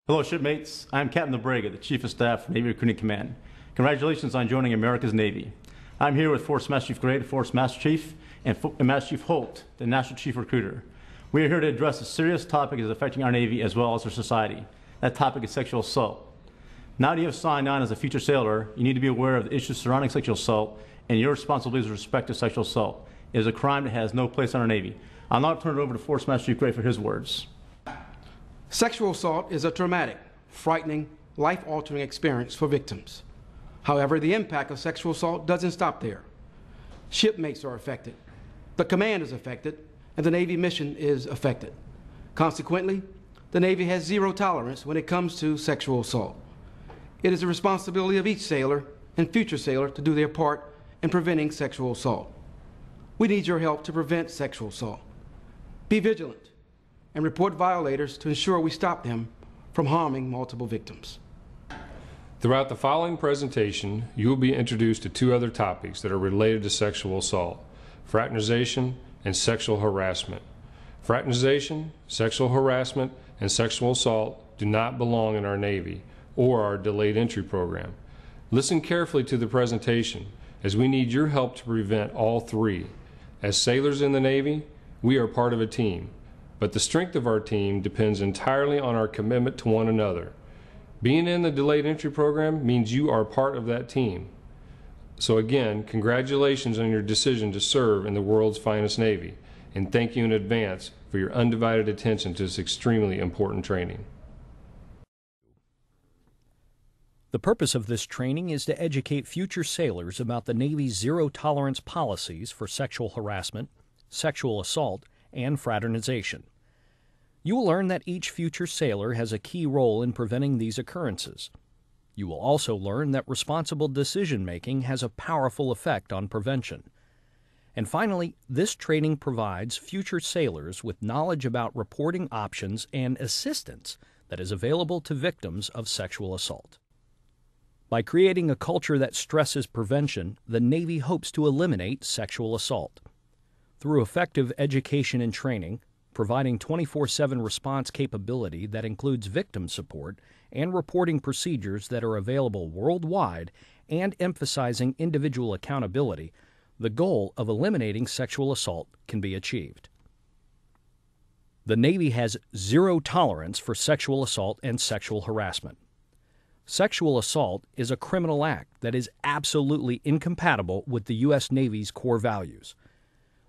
Hello, shipmates. I'm Captain DeBrega, the Chief of Staff, Navy Recruiting Command. Congratulations on joining America's Navy. I'm here with Force Master Chief Gray, Force Master Chief, and Master Chief Holt, the National Chief Recruiter. We are here to address a serious topic that is affecting our Navy as well as our society. That topic is sexual assault. Now that you have signed on as a future sailor, you need to be aware of the issues surrounding sexual assault and your responsibilities with respect to sexual assault. It is a crime that has no place in our Navy. I'll now turn it over to Force Master Chief Gray for his words. Sexual assault is a traumatic, frightening, life-altering experience for victims. However, the impact of sexual assault doesn't stop there. Shipmates are affected, the command is affected, and the Navy mission is affected. Consequently, the Navy has zero tolerance when it comes to sexual assault. It is the responsibility of each sailor and future sailor to do their part in preventing sexual assault. We need your help to prevent sexual assault. Be vigilant and report violators to ensure we stop them from harming multiple victims. Throughout the following presentation, you will be introduced to two other topics that are related to sexual assault: fraternization and sexual harassment. Fraternization, sexual harassment, and sexual assault do not belong in our Navy or our delayed entry program. Listen carefully to the presentation, as we need your help to prevent all three. As sailors in the Navy, we are part of a team, but the strength of our team depends entirely on our commitment to one another. Being in the delayed entry program means you are part of that team. So again, congratulations on your decision to serve in the world's finest Navy, and thank you in advance for your undivided attention to this extremely important training. The purpose of this training is to educate future sailors about the Navy's zero-tolerance policies for sexual harassment, sexual assault, and fraternization. You will learn that each future sailor has a key role in preventing these occurrences. You will also learn that responsible decision-making has a powerful effect on prevention. And finally, this training provides future sailors with knowledge about reporting options and assistance that is available to victims of sexual assault. By creating a culture that stresses prevention, the Navy hopes to eliminate sexual assault. Through effective education and training, providing 24/7 response capability that includes victim support and reporting procedures that are available worldwide, and emphasizing individual accountability, the goal of eliminating sexual assault can be achieved. The Navy has zero tolerance for sexual assault and sexual harassment. Sexual assault is a criminal act that is absolutely incompatible with the U.S. Navy's core values.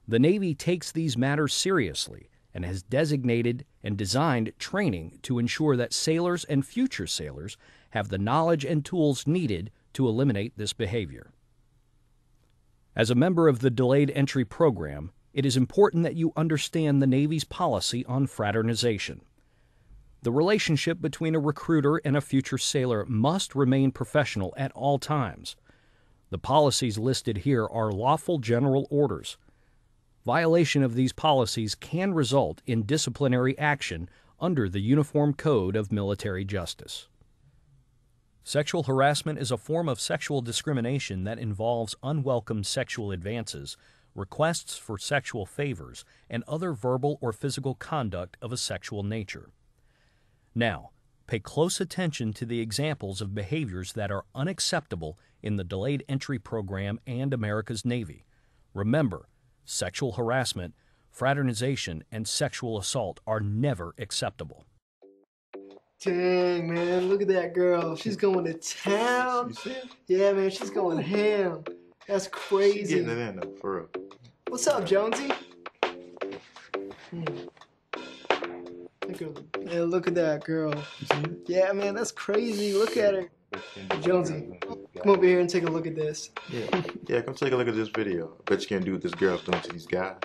The Navy takes these matters seriously and has designated and designed training to ensure that sailors and future sailors have the knowledge and tools needed to eliminate this behavior. As a member of the Delayed Entry Program, it is important that you understand the Navy's policy on fraternization. The relationship between a recruiter and a future sailor must remain professional at all times. The policies listed here are lawful general orders. Violation of these policies can result in disciplinary action under the Uniform Code of Military Justice. Sexual harassment is a form of sexual discrimination that involves unwelcome sexual advances, requests for sexual favors, and other verbal or physical conduct of a sexual nature. Now, pay close attention to the examples of behaviors that are unacceptable in the Delayed Entry Program and America's Navy. Remember, sexual harassment, fraternization, and sexual assault are never acceptable. Dang, man, look at that girl. She's going to town. You see it? Yeah, man, she's going ham. That's crazy. She's getting it in though, for real. What's up, Jonesy? Look at that girl. Yeah, man, that's crazy. Look at her. Jonesy, come over here and take a look at this. Yeah, come take a look at this video. I bet you can't do what this girl's doing to these guys.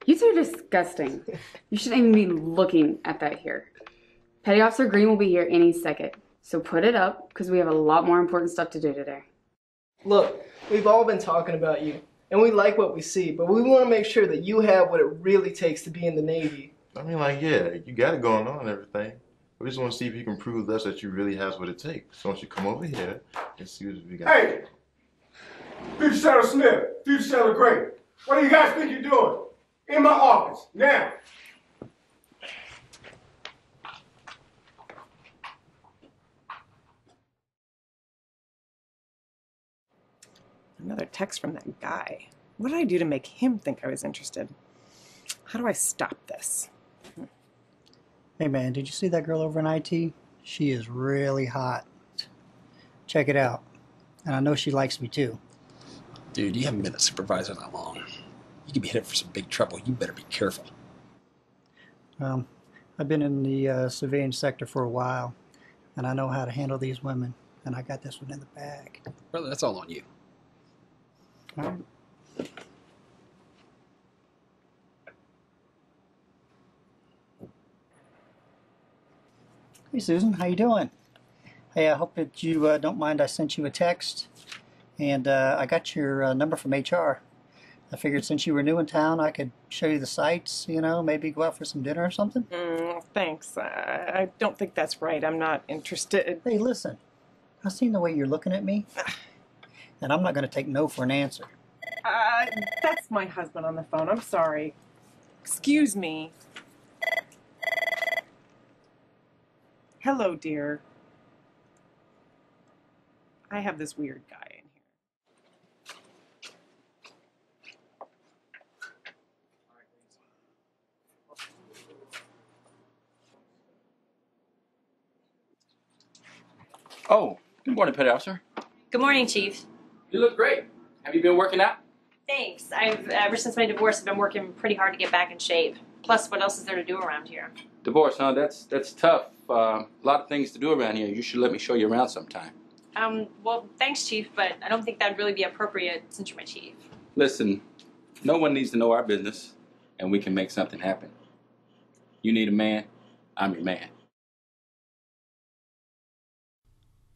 You two are disgusting. You shouldn't even be looking at that here. Petty Officer Green will be here any second, so put it up, because we have a lot more important stuff to do today. Look, we've all been talking about you, and we like what we see, but we want to make sure that you have what it really takes to be in the Navy. I mean, like, yeah, you got it going on and everything. We just want to see if you can prove to us that you really have what it takes. So why don't you come over here and see what we got. Hey! Future Sailor Smith, Future Sailor Gray, what do you guys think you're doing? In my office, now! Another text from that guy. What did I do to make him think I was interested? How do I stop this? Hey man, did you see that girl over in IT? She is really hot. Check it out. And I know she likes me too. Dude, you haven't been a supervisor that long. You could be headed for some big trouble. You better be careful. I've been in the civilian sector for a while, and I know how to handle these women, and I got this one in the bag. Brother, that's all on you. All right. Hey Susan, how you doing? Hey, I hope that you don't mind I sent you a text, and I got your number from HR. I figured since you were new in town, I could show you the sights, you know, maybe go out for some dinner or something. Thanks. I don't think that's right. I'm not interested. Hey, listen, I've seen the way you're looking at me, and I'm not going to take no for an answer. That's my husband on the phone. I'm sorry. Excuse me. Hello, dear. I have this weird guy in here. Oh, good morning, Petty Officer. Good morning, Chief. You look great. Have you been working out? Thanks. Ever since my divorce, I've been working pretty hard to get back in shape. Plus, what else is there to do around here? Divorce, huh? That's tough. A lot of things to do around here. You should let me show you around sometime. Well, thanks, Chief, but I don't think that'd really be appropriate since you're my chief. Listen, no one needs to know our business, and we can make something happen. You need a man, I'm your man.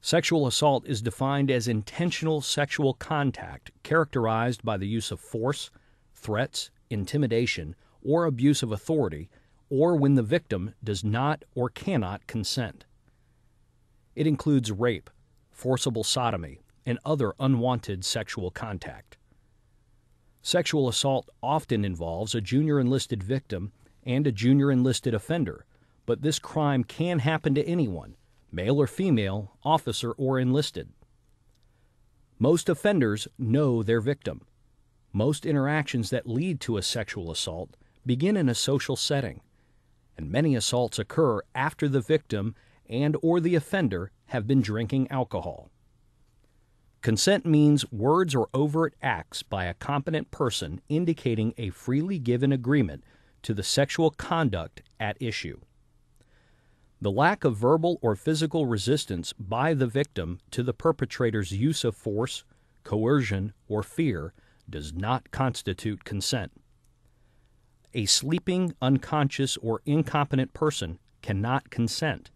Sexual assault is defined as intentional sexual contact characterized by the use of force, threats, intimidation, or abuse of authority, or when the victim does not or cannot consent. It includes rape, forcible sodomy, and other unwanted sexual contact. Sexual assault often involves a junior enlisted victim and a junior enlisted offender, but this crime can happen to anyone, male or female, officer or enlisted. Most offenders know their victim. Most interactions that lead to a sexual assault begin in a social setting, and many assaults occur after the victim and or the offender have been drinking alcohol. Consent means words or overt acts by a competent person indicating a freely given agreement to the sexual conduct at issue. The lack of verbal or physical resistance by the victim to the perpetrator's use of force, coercion, or fear does not constitute consent. A sleeping, unconscious, or incompetent person cannot consent.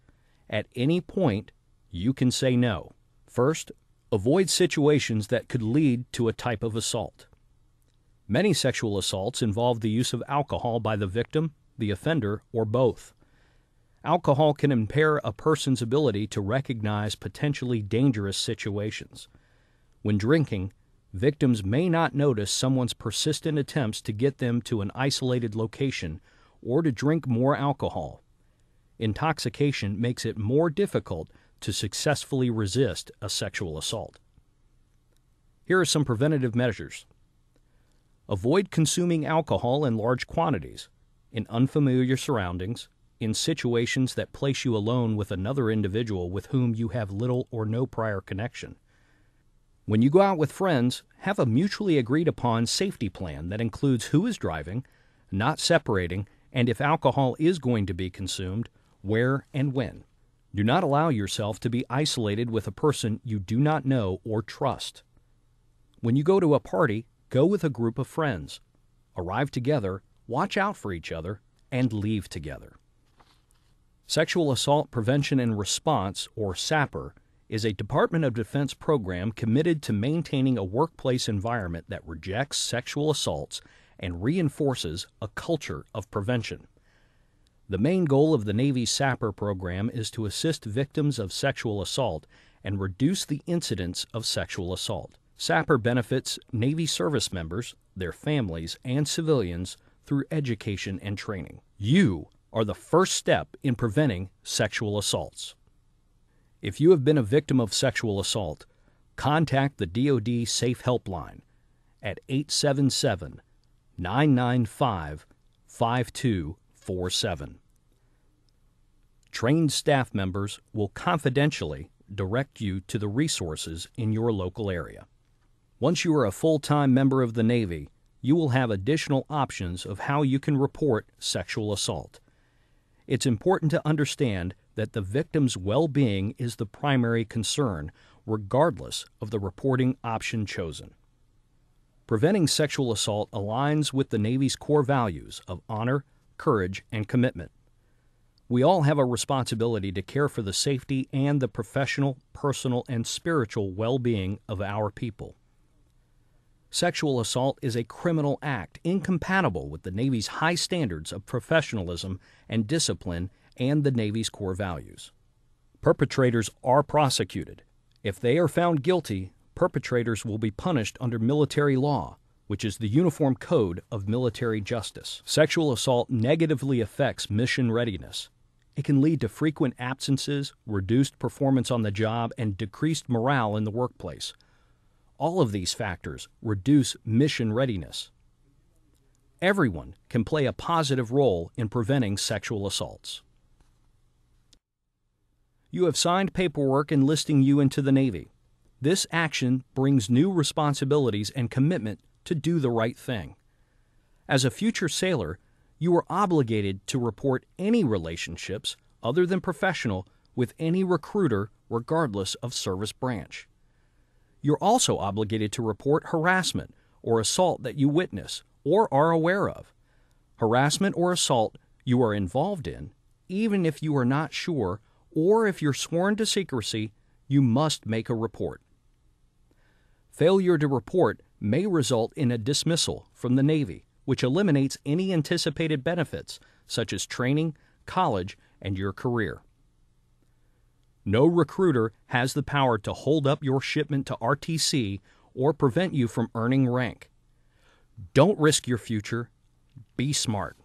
At any point, you can say no. First, avoid situations that could lead to a type of assault. Many sexual assaults involve the use of alcohol by the victim, the offender, or both. Alcohol can impair a person's ability to recognize potentially dangerous situations. When drinking, victims may not notice someone's persistent attempts to get them to an isolated location or to drink more alcohol. Intoxication makes it more difficult to successfully resist a sexual assault. Here are some preventative measures. Avoid consuming alcohol in large quantities, in unfamiliar surroundings, in situations that place you alone with another individual with whom you have little or no prior connection. When you go out with friends, have a mutually agreed upon safety plan that includes who is driving, not separating, and if alcohol is going to be consumed, where and when. Do not allow yourself to be isolated with a person you do not know or trust. When you go to a party, go with a group of friends. Arrive together, watch out for each other, and leave together. Sexual Assault Prevention and Response, or SAPR, is a Department of Defense program committed to maintaining a workplace environment that rejects sexual assaults and reinforces a culture of prevention. The main goal of the Navy's SAPR program is to assist victims of sexual assault and reduce the incidence of sexual assault. SAPR benefits Navy service members, their families, and civilians through education and training. You are the first step in preventing sexual assaults. If you have been a victim of sexual assault, contact the DoD Safe Helpline at 877-995-5247. Trained staff members will confidentially direct you to the resources in your local area. Once you are a full-time member of the Navy, you will have additional options of how you can report sexual assault. It's important to understand that the victim's well-being is the primary concern, regardless of the reporting option chosen. Preventing sexual assault aligns with the Navy's core values of honor, courage, and commitment. We all have a responsibility to care for the safety and the professional, personal, and spiritual well-being of our people. Sexual assault is a criminal act incompatible with the Navy's high standards of professionalism and discipline and the Navy's core values. Perpetrators are prosecuted. If they are found guilty, perpetrators will be punished under military law, which is the Uniform Code of Military Justice. Sexual assault negatively affects mission readiness. It can lead to frequent absences, reduced performance on the job, and decreased morale in the workplace. All of these factors reduce mission readiness. Everyone can play a positive role in preventing sexual assaults. You have signed paperwork enlisting you into the Navy. This action brings new responsibilities and commitment to do the right thing. As a future sailor, you are obligated to report any relationships other than professional with any recruiter regardless of service branch. You're also obligated to report harassment or assault that you witness or are aware of. Harassment or assault you are involved in, even if you are not sure or if you're sworn to secrecy, you must make a report. Failure to report may result in a dismissal from the Navy, which eliminates any anticipated benefits such as training, college, and your career. No recruiter has the power to hold up your shipment to RTC or prevent you from earning rank. Don't risk your future. Be smart.